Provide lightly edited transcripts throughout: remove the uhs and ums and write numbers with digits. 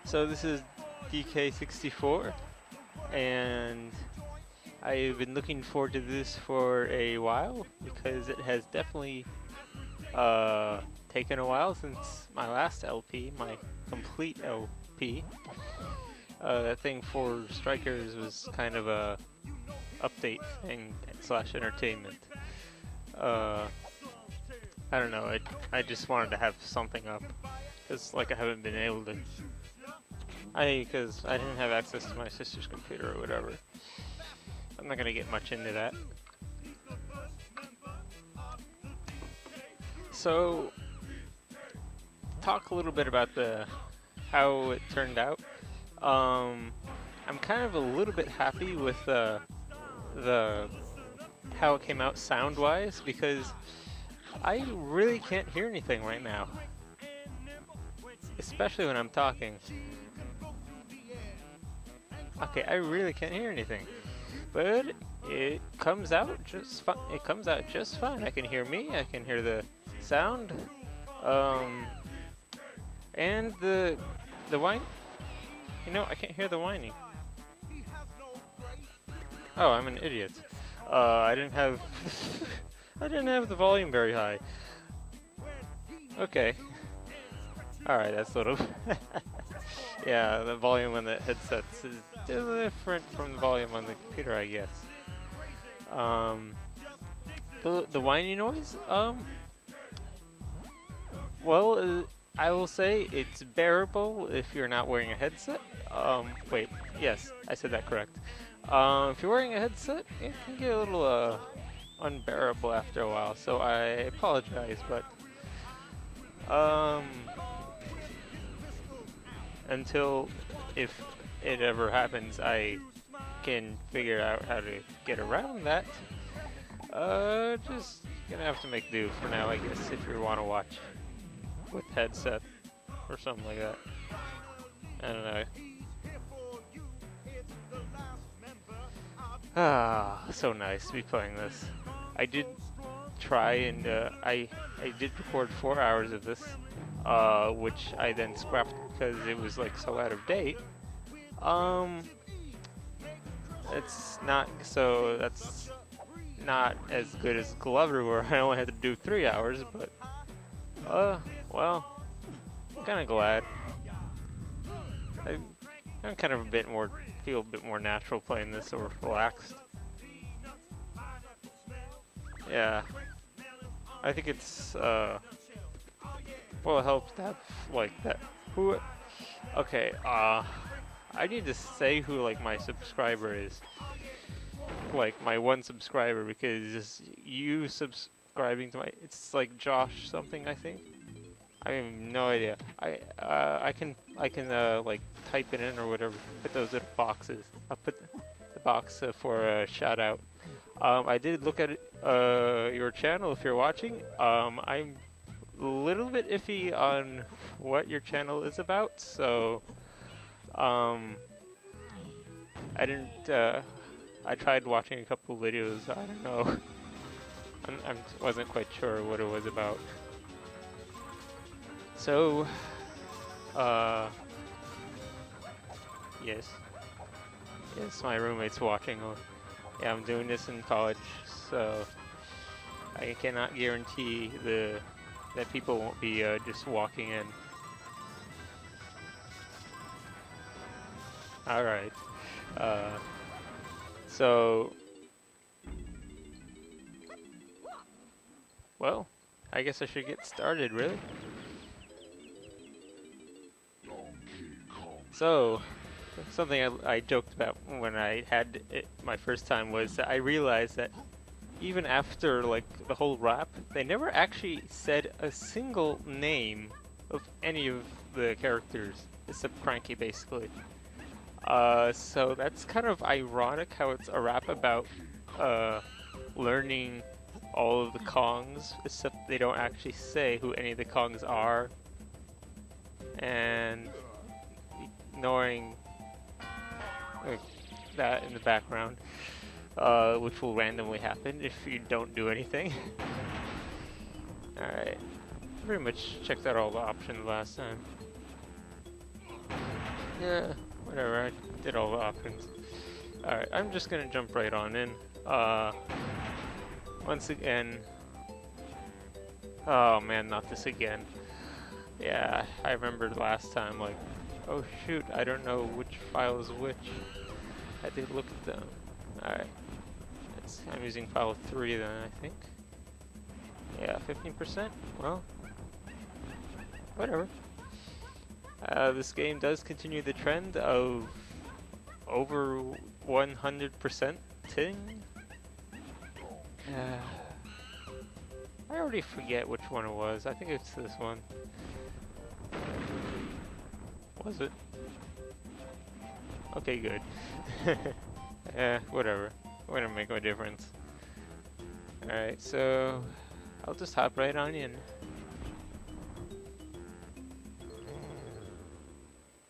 So this is DK64, and I've been looking forward to this for a while because it has definitely taken a while since my last LP, my complete LP. That thing for Strikers was kind of a update thing slash entertainment. Uh, I don't know. I just wanted to have something up because like I haven't been able to. Because I didn't have access to my sister's computer or whatever. I'm not gonna get much into that. So, talk a little bit about how it turned out. I'm kind of a little bit happy with the how it came out sound-wise because I really can't hear anything right now, especially when I'm talking. Okay, I really can't hear anything, but it comes out just fine. It comes out just fine. I can hear me. I can hear the sound, and the whine. You know, I can't hear the whining. Oh, I'm an idiot. I didn't have I didn't have the volume very high. Okay. All right, that's sort of. Yeah, the volume on the headsets is different from the volume on the computer, I guess. The whiny noise, well, I will say it's bearable if you're not wearing a headset. Wait, yes, I said that correct. If you're wearing a headset, it can get a little, unbearable after a while, so I apologize, but, until if it ever happens, I can figure out how to get around that. Just gonna have to make do for now, I guess, if you want to watch with headset or something like that. I don't know. Ah, so nice to be playing this. I did try and I did record 4 hours of this, which I then scrapped because it was like so out of date. It's not so that's not as good as Glover where I only had to do 3 hours, but well, I'm kind of glad. I'm kind of feel a bit more natural playing this or relaxed. Yeah, I think it's well, it helps to have like that. Okay, I need to say who like my subscriber is. Like my one subscriber, because you subscribing to it's like Josh something, I think. I have no idea. I can like type it in or whatever. Put those little boxes. I'll put the box for a shout out. I did look at your channel if you're watching. I'm a little bit iffy on what your channel is about, so I didn't. I tried watching a couple videos. I don't know. I wasn't quite sure what it was about. So, yes, my roommate's watching. Yeah, I'm doing this in college, so I cannot guarantee that people won't be just walking in. All right. So, well, I guess I should get started, really. So, something I joked about when I had it my first time was that I realized that even after like the whole rap, they never actually said a single name of any of the characters except Cranky, basically. So that's kind of ironic how it's a rap about learning all of the Kongs, except they don't actually say who any of the Kongs are, and ignoring that in the background, which will randomly happen if you don't do anything. Alright, pretty much checked out all the options last time. Yeah, whatever, I did all the options. Alright, I'm just gonna jump right on in. Uh, once again... Oh man, not this again. Yeah, I remember last time, like, oh shoot, I don't know which file is which. I did look at them. Alright, I'm using file 3 then, I think. Yeah, 15%? Well, whatever. This game does continue the trend of over 100% ting. I already forget which one it was. I think it's this one. Was it? Okay, good. Whatever. Wouldn't make a difference. Alright, so I'll just hop right on in.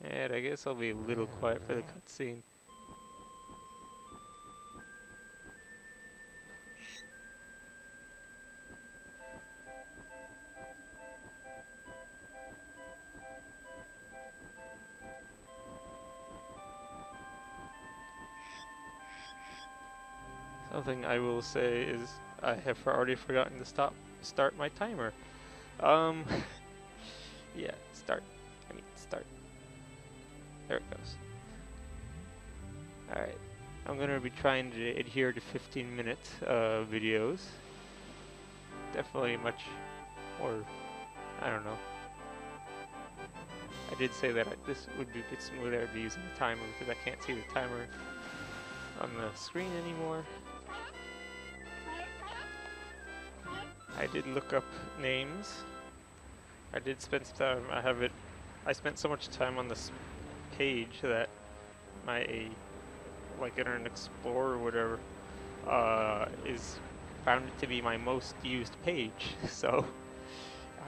And I guess I'll be a little quiet for the cutscene. Something I will say is I have already forgotten to start my timer. Yeah, start. There it goes. Alright, I'm gonna be trying to adhere to 15-minute videos. Definitely much more, I don't know. I did say that this would be a bit smoother to be using the timer because I can't see the timer on the screen anymore. I did look up names. I did spend some time, I spent so much time on this page that my, like Internet Explorer or whatever, is found it to be my most used page, so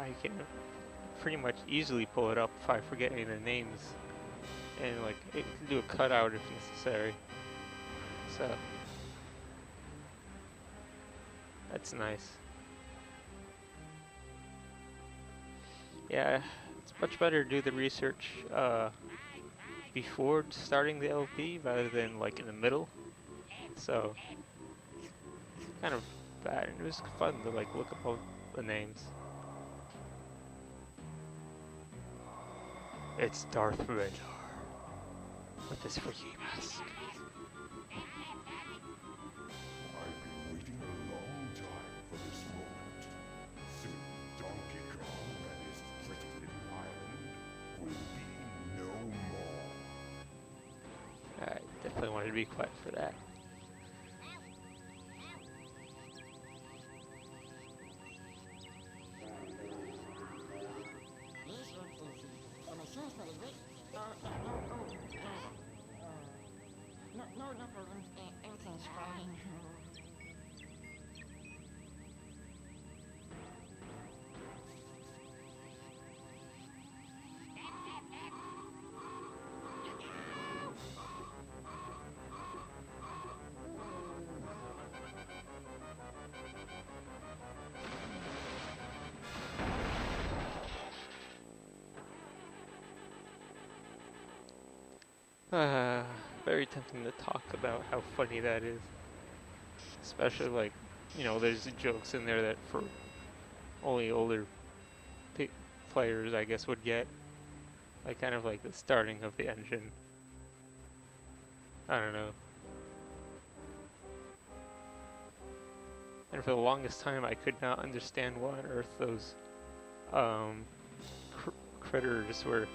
I can pretty much easily pull it up if I forget any of the names, and like it can do a cutout if necessary, so that's nice. Yeah, it's much better to do the research before starting the LP rather than like in the middle. So, kind of bad. And it was fun to like look up all the names. It's Darth Vader with his freaky mask. Definitely wanted to be quiet for that. Very tempting to talk about how funny that is. Especially like, you know, there's jokes in there that for only older players, I guess, would get. Like kind of like the starting of the engine. I don't know. And for the longest time, I could not understand what on earth those critters were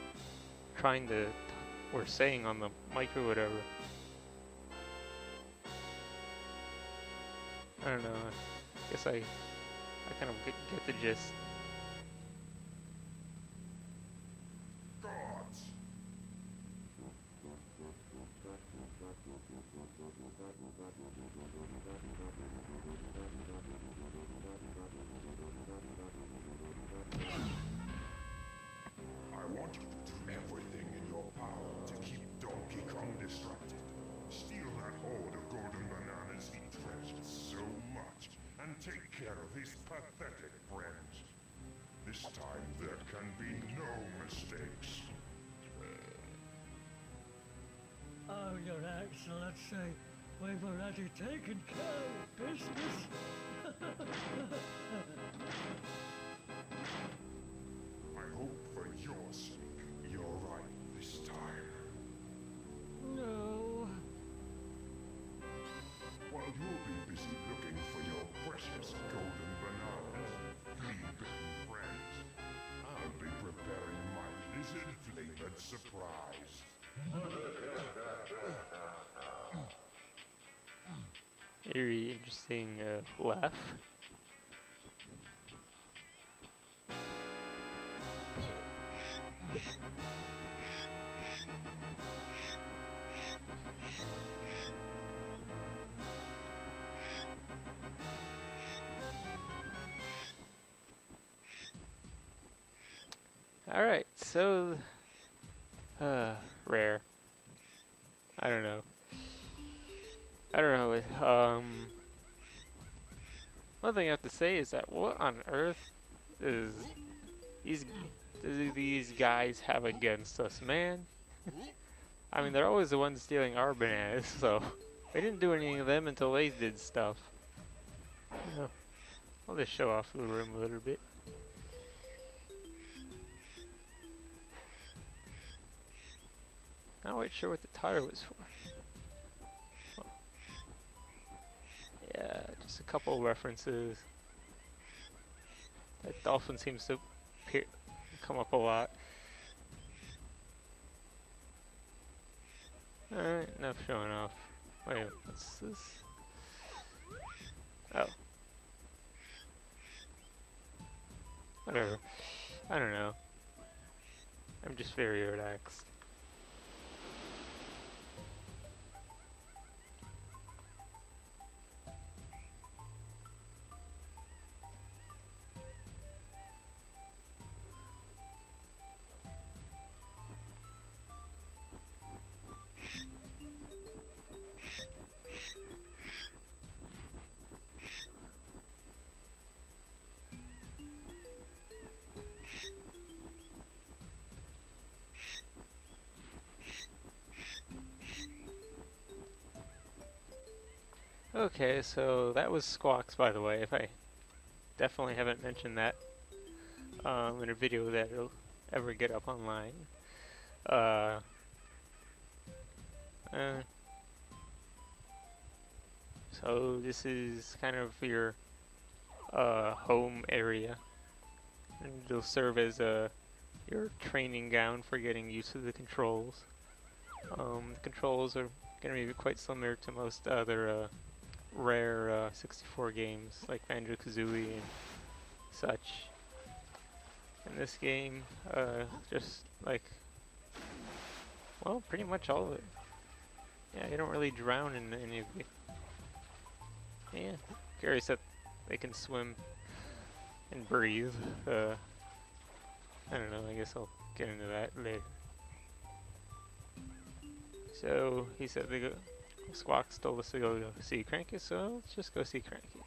saying on the mic or whatever. I don't know. I guess I kind of get the gist. I want you to do everything in your power to keep Donkey Kong distracted. Steal that hoard of golden bananas he treasures so much, and take care of his pathetic friends. This time there can be no mistakes. so let's say we've already taken care of business. I hope for your sake you're right this time. No. While you'll be busy looking for your precious golden bananas, flea-bitten friends, I'll be preparing my lizard-flavored surprise. Very interesting laugh. Alright, so rare. I don't know. One thing I have to say is that what on earth is these do these guys have against us, man? I mean, they're always the ones stealing our bananas, so we didn't do anything to them until they did stuff. You know, I'll just show off the room a little bit. Not quite sure what the tire was for. Oh. Yeah, just a couple references. That dolphin seems to come up a lot. Alright, enough showing off. Wait, what's this? Oh. Whatever. I don't know. I'm just very relaxed. Okay, so that was Squawks, by the way. If I definitely haven't mentioned that in a video that'll ever get up online. Uh, so this is kind of your home area, and it'll serve as your training ground for getting used to the controls. The controls are going to be quite similar to most other rare 64 games like Banjo-Kazooie and such. In this game, just like, well, pretty much all of it. Yeah, you don't really drown in any of it. Yeah, curious that they can swim and breathe. I don't know, I guess I'll get into that later. So, he said Squawks told us to go see Cranky, so let's just go see Cranky.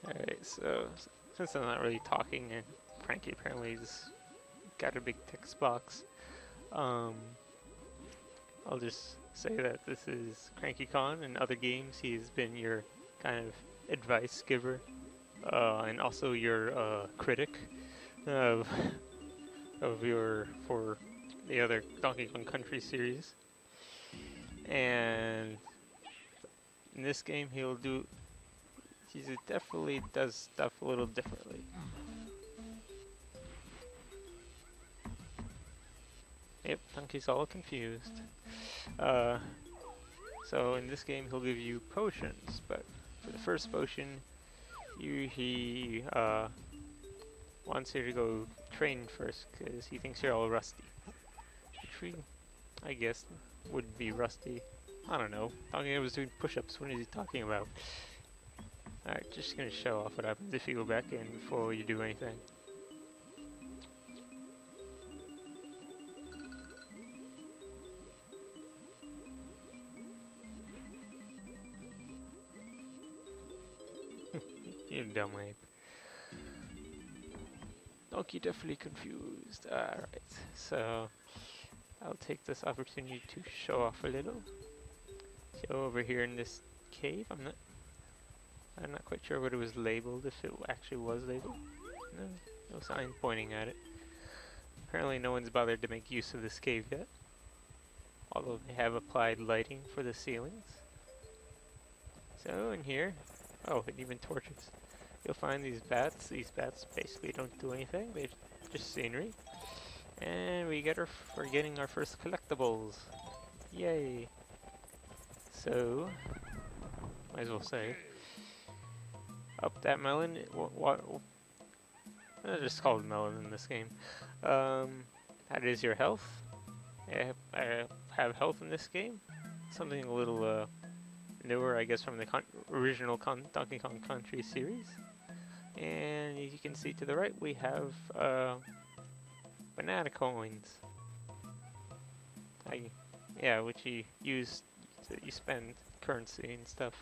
Alright, so since I'm not really talking and Frankie apparently just got a big text box, I'll just say that this is Cranky Con. In other games, he's been your kind of advice giver, and also your critic of for the other Donkey Kong Country series. And in this game, he definitely does stuff a little differently. Yep, Donkey's all confused. So in this game, he'll give you potions, but for the first potion, he wants you to go train first because he thinks you're all rusty. Which we, I guess, would be rusty. I don't know. Talking I was doing push-ups. What is he talking about? Alright, just gonna show off what happens if you go back in before you do anything. You dumb ape. Donkey definitely confused. Alright, so I'll take this opportunity to show off a little. So over here in this cave, I'm not quite sure what it was labeled, if it actually was labeled. No sign pointing at it. Apparently no one's bothered to make use of this cave yet. Although they have applied lighting for the ceilings. So in here, oh, and even torches. You'll find these bats. These bats basically don't do anything. They're just scenery. And we're getting our first collectibles. Yay! So, might as well say, up that melon. What? It's just called melon in this game. That is your health. I have health in this game. Something a little newer, I guess, from the original Donkey Kong Country series. And as you can see to the right, we have banana coins. Which you use, you spend currency and stuff.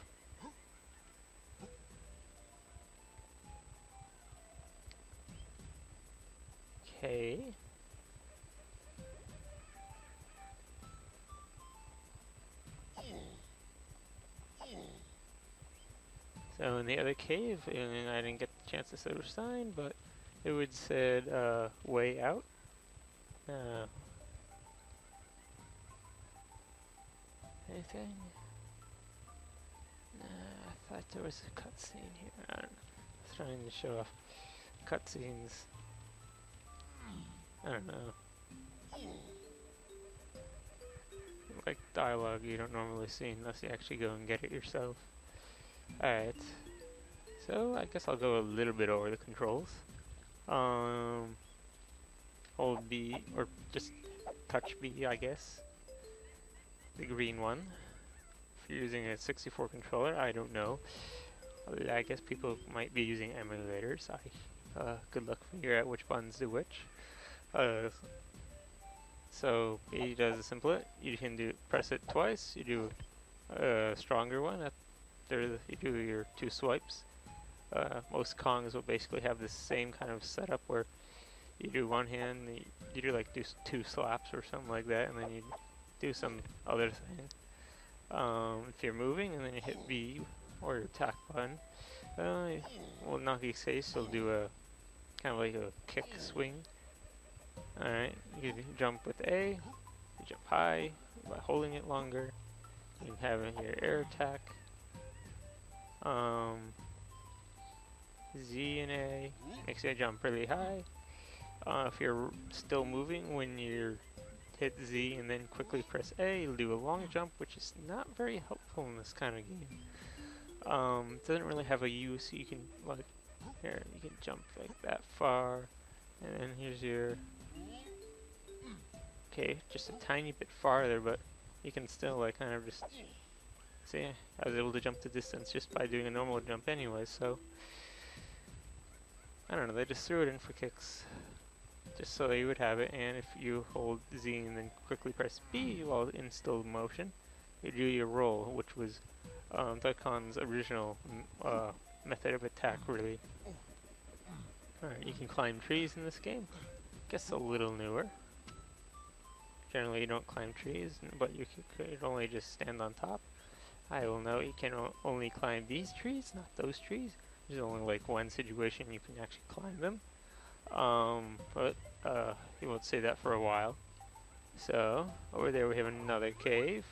Okay. So in the other cave, and I didn't get the chance to see the sign, but it would said way out. Anything? I thought there was a cutscene here. I don't know. I was trying to show off cutscenes. I don't know. Like dialogue you don't normally see unless you actually go and get it yourself. Alright. So I guess I'll go a little bit over the controls. Hold B, or just touch B, I guess. The green one. If you're using a 64 controller, I don't know. I guess people might be using emulators. Good luck figure out which buttons do which. So B does a simple. You can press it twice. You do a stronger one after you do your 2 swipes. Most Kongs will basically have the same kind of setup where you do one hand, you do like 2 slaps or something like that, and then you do some other thing. If you're moving and then you hit B or your attack button, well, in Donkey's case, you'll do a kind of like a kick swing. Alright, you can jump with A, you jump high by holding it longer. You can have your air attack. Z and A makes you jump really high. If you're still moving when you hit Z and then quickly press A, you'll do a long jump, which is not very helpful in this kind of game. It doesn't really have a use. You can you can jump like that far, and then here's your. Okay, just a tiny bit farther, but you can still kind of just see. I was able to jump the distance just by doing a normal jump anyway, so I don't know. They just threw it in for kicks, just so you would have it. And if you hold Z and then quickly press B while in still motion, you do your roll, which was Dakon's original method of attack, really. Alright, you can climb trees in this game. Guess a little newer. Generally you don't climb trees, but you could only just stand on top. I will know you can only climb these trees, not those trees. There's only like one situation you can actually climb them. But you won't say that for a while. So, over there we have another cave.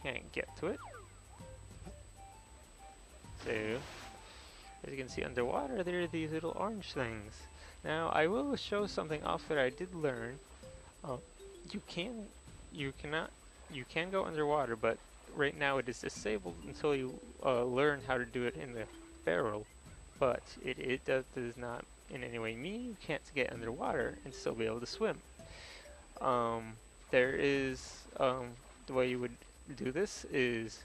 Can't get to it. So, as you can see underwater, there are these little orange things. Now, I will show something off that I did learn. You can go underwater, but right now it is disabled until you learn how to do it in the barrel, but does not in any way mean you can't get underwater and still be able to swim. Um, there is the way you would do this is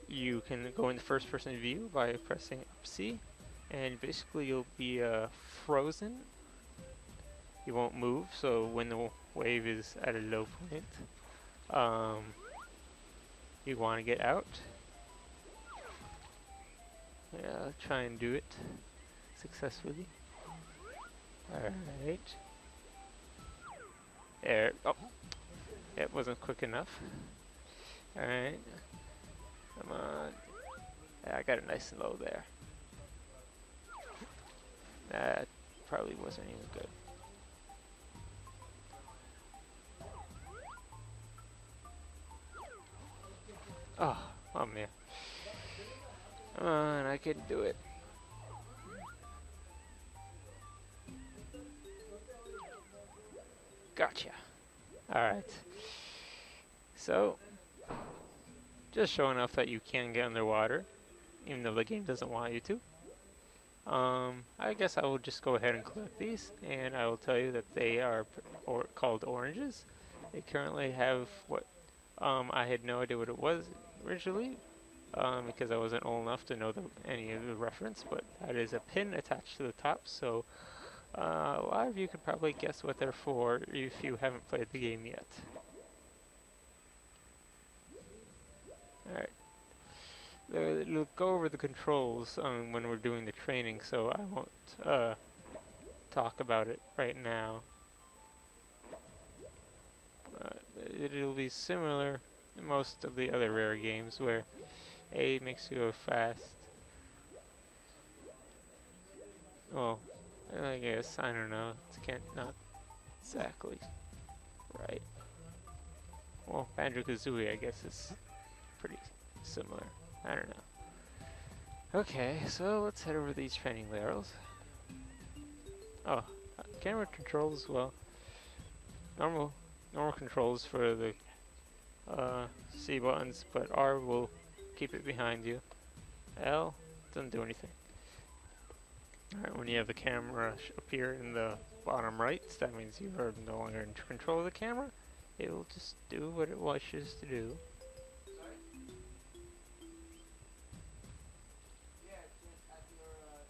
you can go into first person view by pressing C, and basically you'll be frozen. You won't move, so when the wave is at a low point, um, you want to get out. Yeah, try and do it successfully. Alright. There. Oh, it wasn't quick enough. Alright. Come on. Yeah, I got it nice and low there. That probably wasn't even good. Oh man. Come on, I can do it. Gotcha. Alright. So, just showing off that you can get underwater, even though the game doesn't want you to. I guess I will just go ahead and collect these, and I will tell you that they are called oranges. They currently have what I had no idea what it was originally, because I wasn't old enough to know any of the reference, but that is a pin attached to the top, so a lot of you could probably guess what they're for if you haven't played the game yet. Alright. We'll go over the controls when we're doing the training, so I won't talk about it right now. It'll be similar to most of the other rare games where A makes you go fast. Well, I guess, I don't know. Not exactly right. Well, Banjo-Kazooie, I guess, is pretty similar. I don't know. Okay, so let's head over these training barrels. Oh, camera controls, well, normal controls for the C buttons, but R will keep it behind you. L doesn't do anything. Alright, when you have the camera appear in the bottom right, that means you are no longer in control of the camera. It will just do what it wishes to do.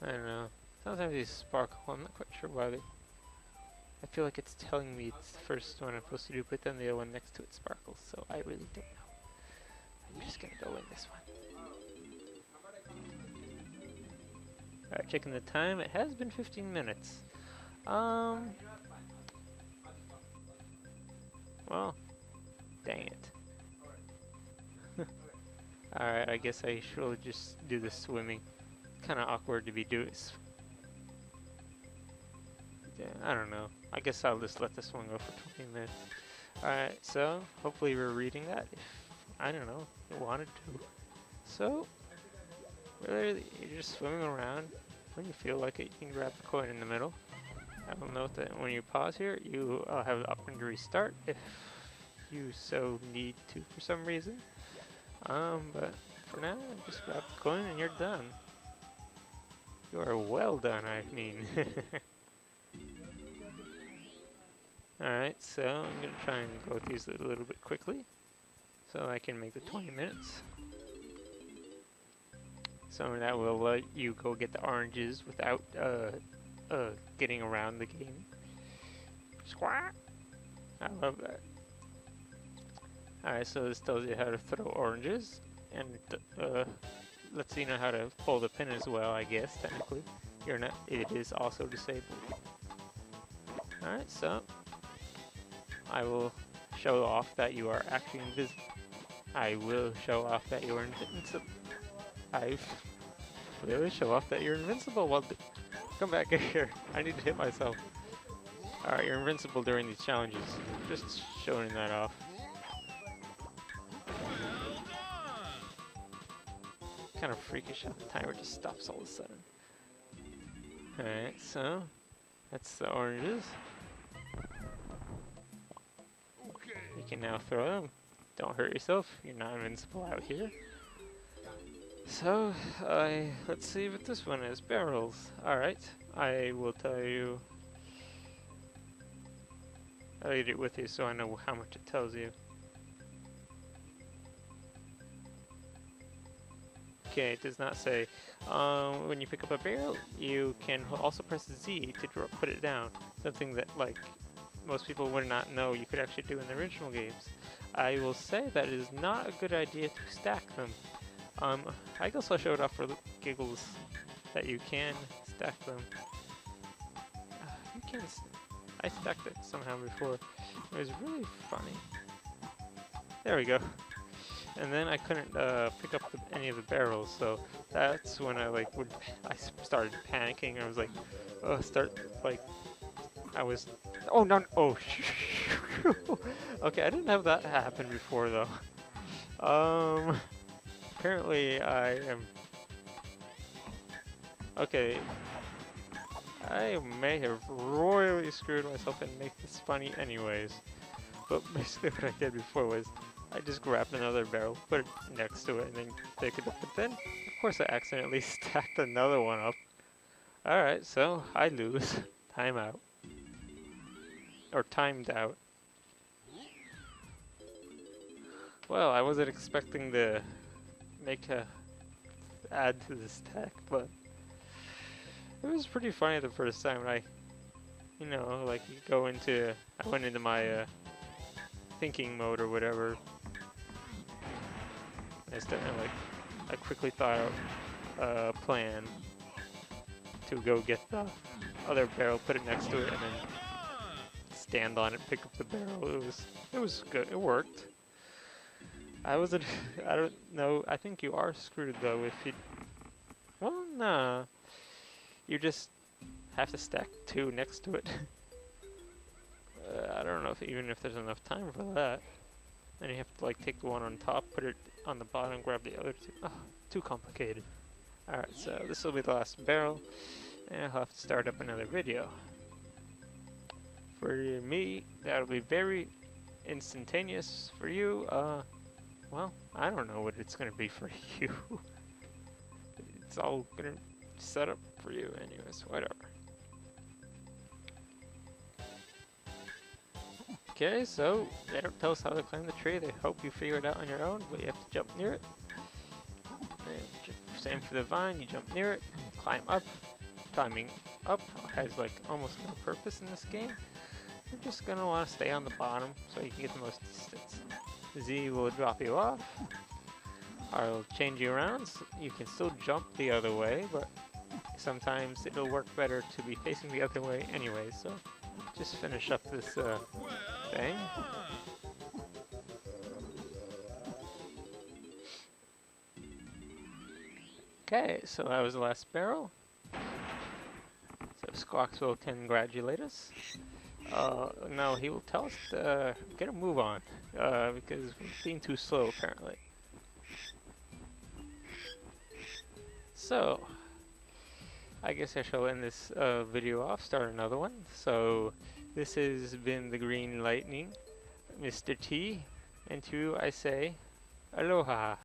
I don't know. Sometimes these sparkle. I'm not quite sure why they... I feel like it's telling me it's the first one I'm supposed to do, but then the other one next to it sparkles, so I really don't know. I'm just gonna go in this one. Alright, checking the time. It has been 15 minutes. Well, dang it. Alright, I guess I should just do the swimming. Kinda awkward to be doing. Yeah, I don't know. I guess I'll just let this one go for 20 minutes. Alright, so hopefully we're reading that if, I don't know, you wanted to. So, really, you're just swimming around. When you feel like it, you can grab the coin in the middle. I will note that when you pause here, you have the option to restart if you so need to for some reason. But for now, just grab the coin and you're done. You are well done, I mean. Alright, so I'm going to try and go through these a little bit quickly so I can make the 20 minutes. So that will let you go get the oranges without getting around the game. Squawk! I love that. Alright, so this tells you how to throw oranges, and lets you know how to pull the pin as well, I guess, technically. It is also disabled. Alright, so I will show off that you are actually invisible. I will show off that you are invincible. I will show off that you're invincible. Well, come back here. I need to hit myself. Alright, you're invincible during these challenges. Just showing that off. Kind of freakish how the timer just stops all of a sudden. Alright, so that's the oranges. You can now throw them. Don't hurt yourself. You're not invincible out here. So, let's see what this one is. Barrels. Alright. I will tell you. I'll read it with you so I know how much it tells you. Okay, it does not say. When you pick up a barrel, you can also press Z to put it down. Something that, like, most people would not know you could actually do in the original games. I will say that it is not a good idea to stack them. I guess I'll show it off for giggles that you can stack them. You can. I stacked it somehow before. It was really funny. There we go. And then I couldn't pick up any of the barrels, so that's when I started panicking. I was like, oh no, oh, okay, I didn't have that happen before though. Apparently I am, okay, I may have royally screwed myself and make this funny anyways. But basically what I did before was, I just grabbed another barrel, put it next to it, and then pick it up. But then, of course, I accidentally stacked another one up. Alright, so I lose. Time out. Or timed out. Well, I wasn't expecting to add to the stack, but it was pretty funny the first time. I went into my thinking mode or whatever. I quickly thought out a plan to go get the other barrel, put it next to it, and then stand on it, pick up the barrel. It was good. It worked. I don't know. I think you are screwed though if you. Well, nah. You just have to stack two next to it. I don't know even if there's enough time for that. Then you have to take the one on top, put it on the bottom, grab the other two. Oh, too complicated. Alright, so this will be the last barrel, and I'll have to start up another video. For me, that'll be very instantaneous. For you, well, I don't know what it's gonna be for you. It's all gonna set up for you anyways, whatever. Okay, so they don't tell us how to climb the tree. They hope you figure it out on your own, but you have to jump near it. And same for the vine, you jump near it, climb up. Climbing up has almost no purpose in this game. You're just gonna want to stay on the bottom so you can get the most distance. Z will drop you off, or it'll change you around. So you can still jump the other way, but sometimes it'll work better to be facing the other way anyway. So just finish up this thing. Okay, so that was the last barrel. So Squawks will congratulate us. No, he will tell us to get a move on, because we're being too slow apparently. So, I guess I shall end this video off, start another one. So, this has been the Green Lightning, Mr. T, and to you I say, aloha.